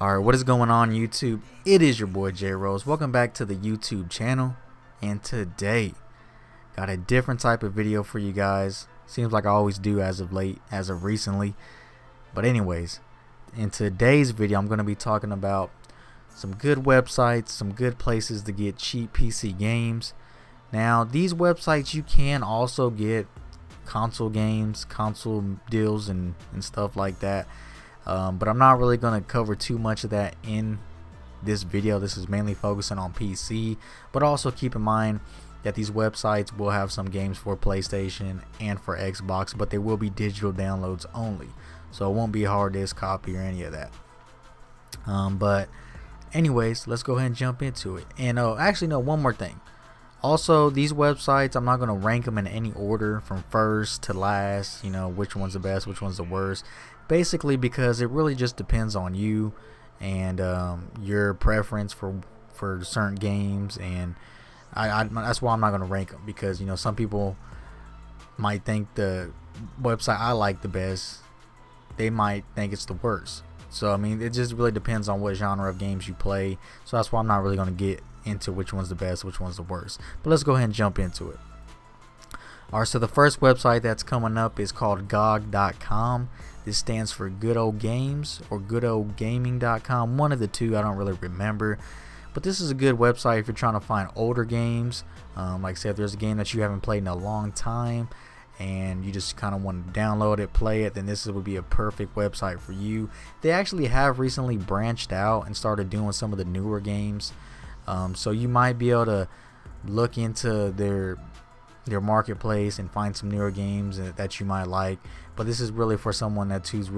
Alright, what is going on YouTube? It is your boy JRose. Welcome back to the YouTube channel. And today, got a different type of video for you guys. Seems like I always do as of recently. But anyways, in today's video, I'm going to be talking about some good websites, some good places to get cheap PC games. Now, these websites, you can also get console games, console deals, and stuff like that. But I'm not really going to cover too much of that in this video. This is mainly focusing on PC, but also keep in mind that these websites will have some games for PlayStation and for Xbox, but they will be digital downloads only, so it won't be a hard disk copy or any of that. But anyways, let's go ahead and jump into it. And actually no, one more thing. Also, these websites, I'm not going to rank them in any order from first to last, you know, which one's the best, which one's the worst. Basically because it really just depends on you and your preference for certain games, and that's why I'm not going to rank them, because, you know, some people might think the website I like the best, they might think it's the worst. So I mean, it just really depends on what genre of games you play. So that's why I'm not really going to get into which one's the best, which one's the worst. But let's go ahead and jump into it. Alright, so the first website that's coming up is called GOG.com. This stands for Good Old Games or GoodOldGaming.com, one of the two, I don't really remember. But this is a good website if you're trying to find older games. Like say if there's a game that you haven't played in a long time and you just kind of want to download it, play it, then this would be a perfect website for you. They actually have recently branched out and started doing some of the newer games. So you might be able to look into their marketplace and find some newer games that you might like. But this is really for someone who's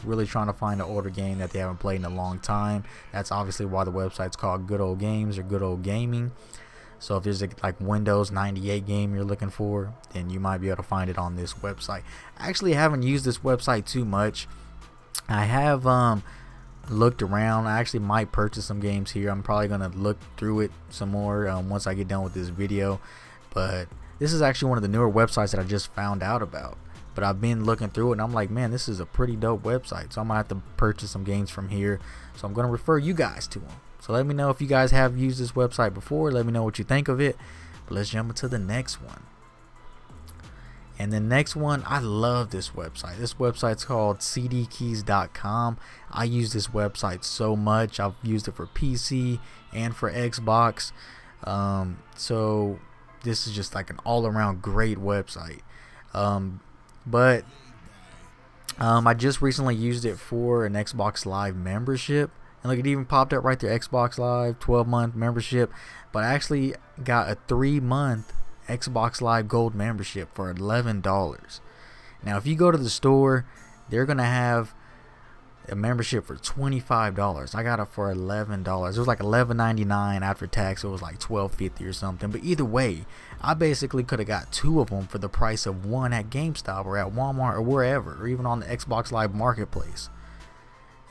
really trying to find an older game that they haven't played in a long time. That's obviously why the website's called Good Old Games or Good Old Gaming. So if there's a Windows 98 game you're looking for, then you might be able to find it on this website. I actually haven't used this website too much. I have looked around. I actually might purchase some games here. I'm probably gonna look through it some more once I get done with this video. But this is actually one of the newer websites that I just found out about. But I've been looking through it and I'm like, man, this is a pretty dope website. So I'm gonna have to purchase some games from here. So I'm gonna refer you guys to them. So let me know if you guys have used this website before. Let me know what you think of it. But let's jump into the next one. And the next one, I love this website. This website's called CDKeys.com. I use this website so much. I've used it for PC and for Xbox. So this is just like an all-around great website. But I just recently used it for an Xbox Live membership. And look, it even popped up right there, Xbox Live 12-month membership. But I actually got a 3-month Xbox Live Gold membership for $11. Now if you go to the store, they're gonna have a membership for $25. I got it for $11. It was like $11.99 after tax. It was like $12.50 or something. But either way, I basically could have got 2 of them for the price of 1 at GameStop or at Walmart or wherever, or even on the Xbox Live Marketplace.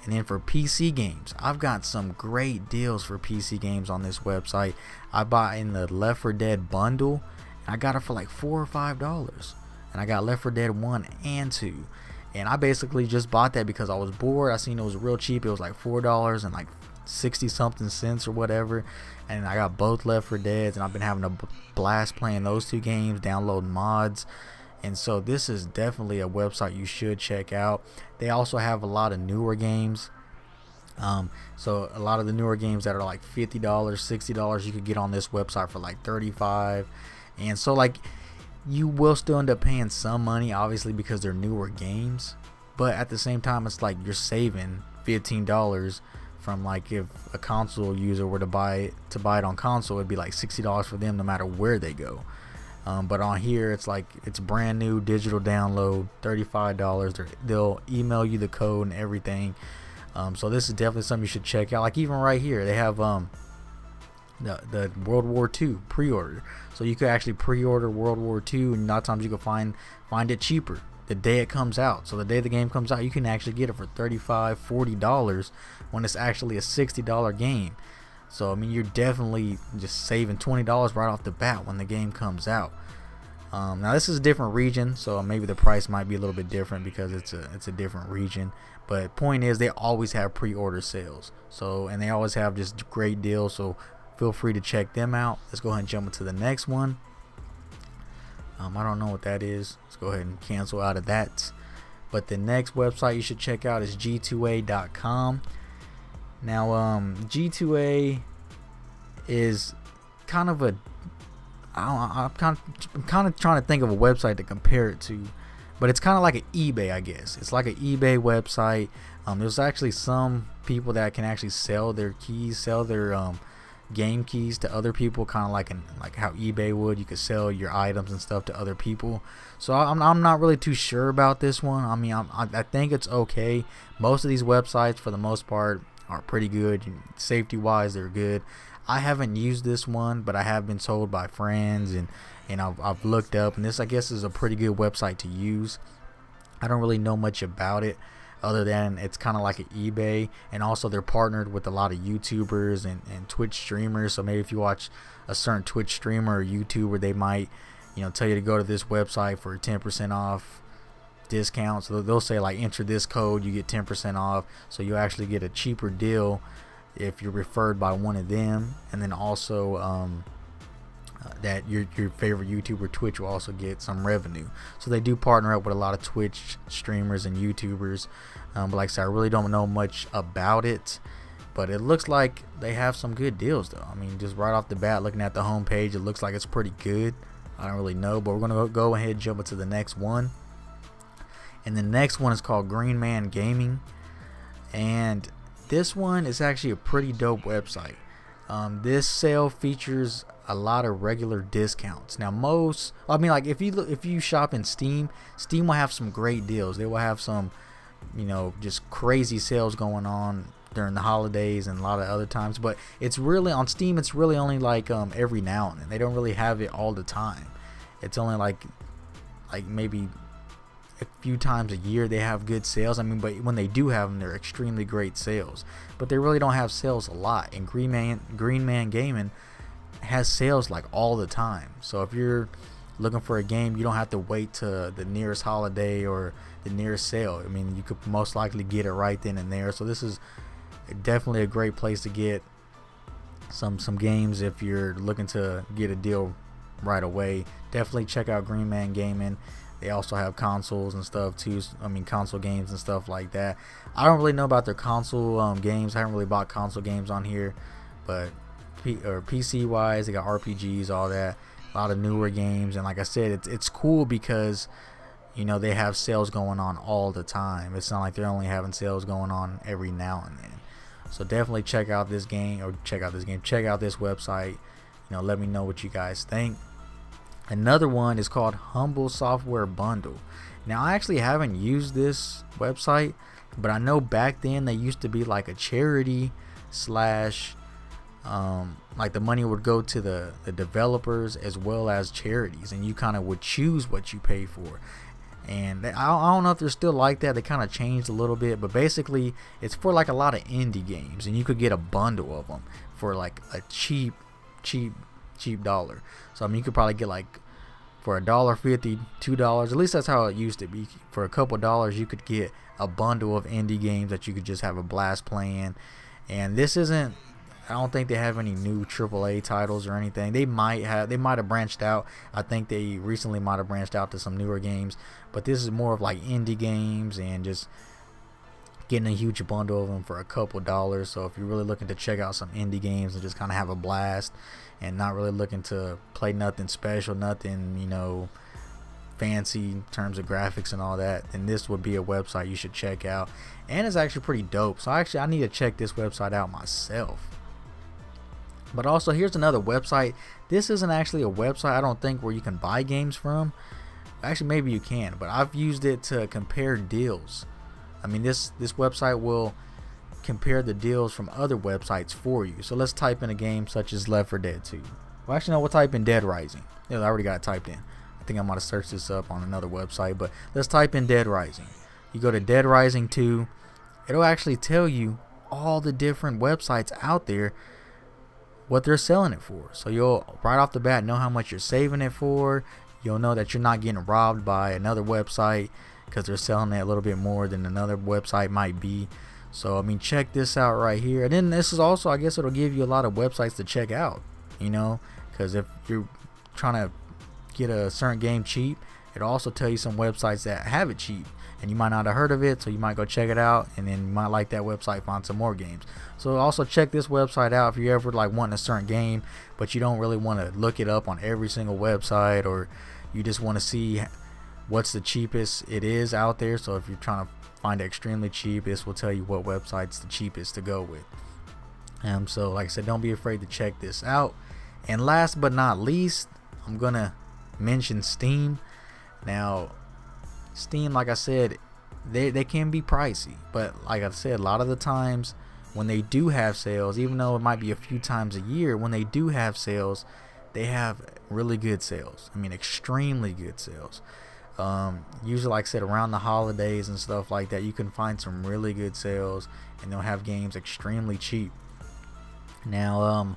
And then for PC games, I've got some great deals for PC games on this website. I bought in the Left 4 Dead bundle. I got it for like $4 or $5, and I got Left 4 Dead 1 and 2. And I basically just bought that because I was bored. I seen it was real cheap. It was like $4 and like 60 something cents or whatever. And I got both Left 4 Deads, and I've been having a blast playing those 2 games, downloading mods. And so this is definitely a website you should check out. They also have a lot of newer games. So a lot of the newer games that are like $50, $60, you could get on this website for like $35. And so like, you will still end up paying some money, obviously, because they're newer games. But at the same time, it's like you're saving $15 from, like, if a console user were to buy it on console, it'd be like $60 for them no matter where they go. But on here, it's like, it's brand new digital download, $35. They'll email you the code and everything. So this is definitely something you should check out. Like even right here, they have the World War II pre-order, so you could actually pre-order World War II, and a lot of times you can find it cheaper the day it comes out. So the day the game comes out, you can actually get it for $35, $40 when it's actually a $60 game. So I mean, you're definitely just saving $20 right off the bat when the game comes out. Now this is a different region, so maybe the price might be a little bit different because it's a different region. But point is, they always have pre-order sales. So, and they always have just great deals. So feel free to check them out. Let's go ahead and jump into the next one. I don't know what that is. Let's go ahead and cancel out of that. But the next website you should check out is G2A.com. Now, G2A is kind of a, I'm kind of trying to think of a website to compare it to, but it's kind of like an eBay, I guess. It's like an eBay website. There's actually some people that can actually sell their keys, sell their game keys to other people, kind of like how eBay would. You could sell your items and stuff to other people. So I'm not really too sure about this one. I mean, I think it's okay. Most of these websites, for the most part, are pretty good. Safety wise, they're good. I haven't used this one, but I have been told by friends, and I've looked up, and this, I guess, is a pretty good website to use. I don't really know much about it, other than it's kind of like an eBay, and also they're partnered with a lot of YouTubers and Twitch streamers. So maybe if you watch a certain Twitch streamer or YouTuber, they might, tell you to go to this website for 10% off discount. So they'll say, like, enter this code, you get 10% off. So you'll actually get a cheaper deal if you're referred by one of them. And then also that your favorite YouTuber, Twitch, will also get some revenue. So they do partner up with a lot of Twitch streamers and YouTubers. But like I said, I really don't know much about it, but it looks like they have some good deals though. I mean, just right off the bat, looking at the home page, it looks like it's pretty good. I don't really know, but we're gonna go ahead and jump into the next one. And the next one is called GreenManGaming, and this one is actually a pretty dope website. This sale features a lot of regular discounts. Now, like if you shop in Steam will have some great deals. They will have some, just crazy sales going on during the holidays and a lot of other times. But it's really on Steam. It's really only like every now and then. They don't really have it all the time. It's only like maybe a few times a year they have good sales. I mean, but when they do have them, they're extremely great sales. But they really don't have sales a lot. And GreenManGaming has sales like all the time. So if you're looking for a game, you don't have to wait to the nearest holiday or the nearest sale. I mean, you could most likely get it right then and there. So this is definitely a great place to get some games if you're looking to get a deal right away. Definitely check out GreenManGaming. They also have consoles and stuff too. I mean, console games and stuff like that. I don't really know about their console games. I haven't really bought console games on here, but PC wise, they got RPGs, all that, a lot of newer games. And like I said, it's cool because they have sales going on all the time. It's not like they're only having sales going on every now and then. So definitely check out this website. Let me know what you guys think. Another one is called HumbleBundle. Now, I actually haven't used this website, but I know back then they used to be like a charity slash like the money would go to the developers as well as charities, and you kind of would choose what you pay for. And I don't know if they're still like that. They kind of changed a little bit, but basically it's for like a lot of indie games, and you could get a bundle of them for like a cheap dollar. So I mean, you could probably get like for $1.50, $2. At least that's how it used to be. For a couple dollars, you could get a bundle of indie games that you could just have a blast playing. And this isn't, I don't think they have any new AAA titles or anything. They might have branched out. I think they recently might have branched out to some newer games, but this is more of like indie games and just getting a huge bundle of them for a couple dollars. So if you're really looking to check out some indie games and just kind of have a blast and not really looking to play nothing special, nothing fancy in terms of graphics and all that, then this would be a website you should check out. And it's actually pretty dope. So I need to check this website out myself. But also, here's another website. This isn't actually a website, I don't think, where you can buy games from. Actually, maybe you can, but I've used it to compare deals. I mean, this website will compare the deals from other websites for you. So let's type in a game such as Left 4 Dead 2. Well, actually, no, we'll type in Dead Rising. Yeah, I already got it typed in. I think I'm going to search this up on another website, but let's type in Dead Rising. You go to Dead Rising 2. It'll actually tell you all the different websites out there, what they're selling it for. So you'll right off the bat know how much you're saving it for. You'll know that you're not getting robbed by another website. because they're selling it a little bit more than another website might be. So I mean, check this out right here. And then this is also, I guess it'll give you a lot of websites to check out, you know, because if you're trying to get a certain game cheap, it'll also tell you some websites that have it cheap, and you might not have heard of it, so you might go check it out, and then you might like that website, find some more games. So also check this website out if you ever like want a certain game, but you don't really want to look it up on every single website, or you just want to see what's the cheapest it is out there. So if you're trying to find it extremely cheap, this will tell you what website's the cheapest to go with. So like I said, don't be afraid to check this out. And last but not least, I'm gonna mention Steam. Now Steam, like I said, they can be pricey, but like I said, a lot of the times when they do have sales, even though it might be a few times a year, when they do have sales, they have really good sales. I mean, extremely good sales. Usually, like I said, around the holidays and stuff like that, you can find some really good sales, and they'll have games extremely cheap. Now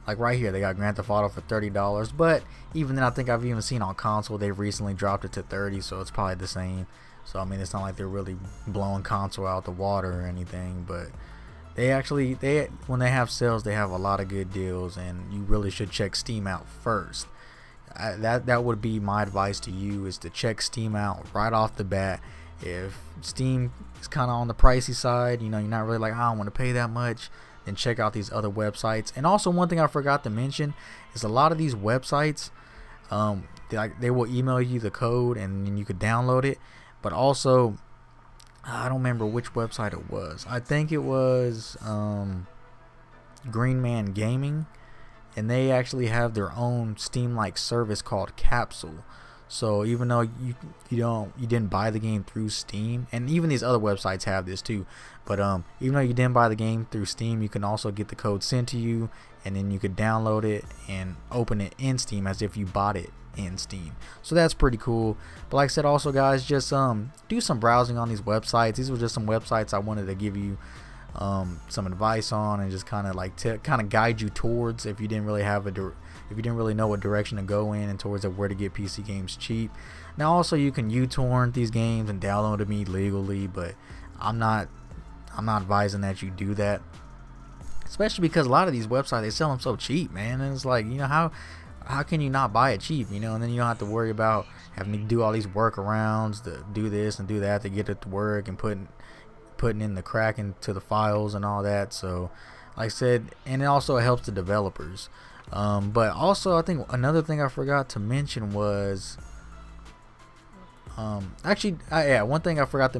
like right here, they got Grand Theft Auto for $30, but even then, I think I've even seen on console they've recently dropped it to $30, so it's probably the same. So I mean, it's not like they're really blowing console out the water or anything, but they actually, when they have sales, they have a lot of good deals, and you really should check Steam out first. That would be my advice to you, is to check Steam out right off the bat. If Steam is kind of on the pricey side, you know, you're not really like, I don't want to pay that much, then check out these other websites. And also, one thing I forgot to mention is a lot of these websites, they will email you the code and then you could download it. But also, I don't remember which website it was. I think it was GreenManGaming, and they actually have their own Steam-like service called Capsule. So even though you didn't buy the game through Steam, and even these other websites have this too, but even though you didn't buy the game through Steam, you can also get the code sent to you, and then you could download it and open it in Steam as if you bought it in Steam. So that's pretty cool. But like I said, also guys, just do some browsing on these websites. These were just some websites I wanted to give you some advice on, and just kind of like to kind of guide you towards, if you didn't really have if you didn't really know what direction to go in, and towards where to get PC games cheap. Now also, you can uTorrent these games and download them legally, but I'm not advising that you do that, especially because a lot of these websites, they sell them so cheap, man. And it's like, you know, how can you not buy it cheap, you know? And then you don't have to worry about having to do all these workarounds to do this and do that to get it to work, and putting in the crack into the files and all that. So like I said, and it also helps the developers. But also, I think another thing I forgot to mention was one thing I forgot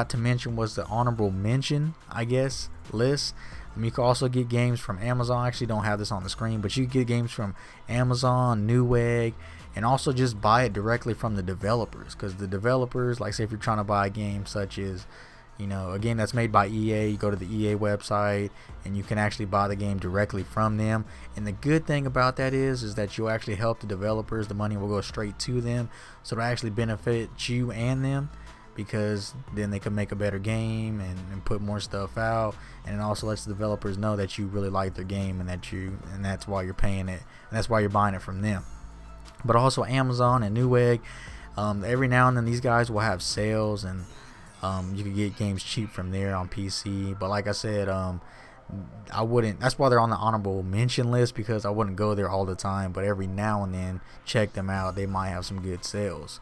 to mention was the honorable mention, I guess, list. I mean, you can also get games from Amazon. I actually don't have this on the screen, but you can get games from Amazon, Newegg, and also just buy it directly from the developers. Because the developers, like say if you're trying to buy a game such as, you know, a game that's made by EA, you go to the EA website and you can actually buy the game directly from them. And the good thing about that is that you'll actually help the developers. The money will go straight to them, so it'll actually benefit you and them, because then they can make a better game and put more stuff out. And it also lets the developers know that you really like their game, and that's why you're paying it, and that's why you're buying it from them. But also Amazon and Newegg, every now and then these guys will have sales, and you can get games cheap from there on PC. But like I said, I wouldn't, that's why they're on the honorable mention list, because I wouldn't go there all the time, but every now and then check them out. They might have some good sales.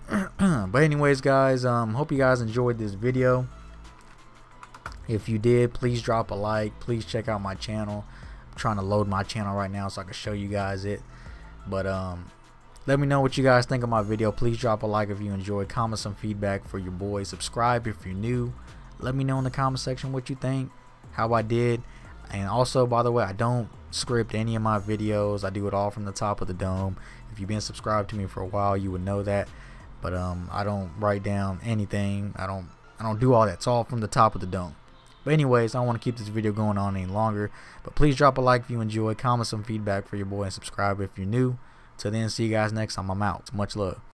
But anyways guys, hope you guys enjoyed this video. If you did, please drop a like. Please check out my channel. I'm trying to load my channel right now so I can show you guys it. But let me know what you guys think of my video. Please drop a like if you enjoyed. Comment some feedback for your boy. Subscribe if you're new. Let me know in the comment section what you think, how I did. And also, by the way, I don't script any of my videos. I do it all from the top of the dome. If you've been subscribed to me for a while, you would know that. But I don't write down anything. I don't do all that. It's all from the top of the dome. But anyways, I don't want to keep this video going on any longer. But please drop a like if you enjoyed. Comment some feedback for your boy, and subscribe if you're new. Till then, see you guys next time. I'm out. Much love.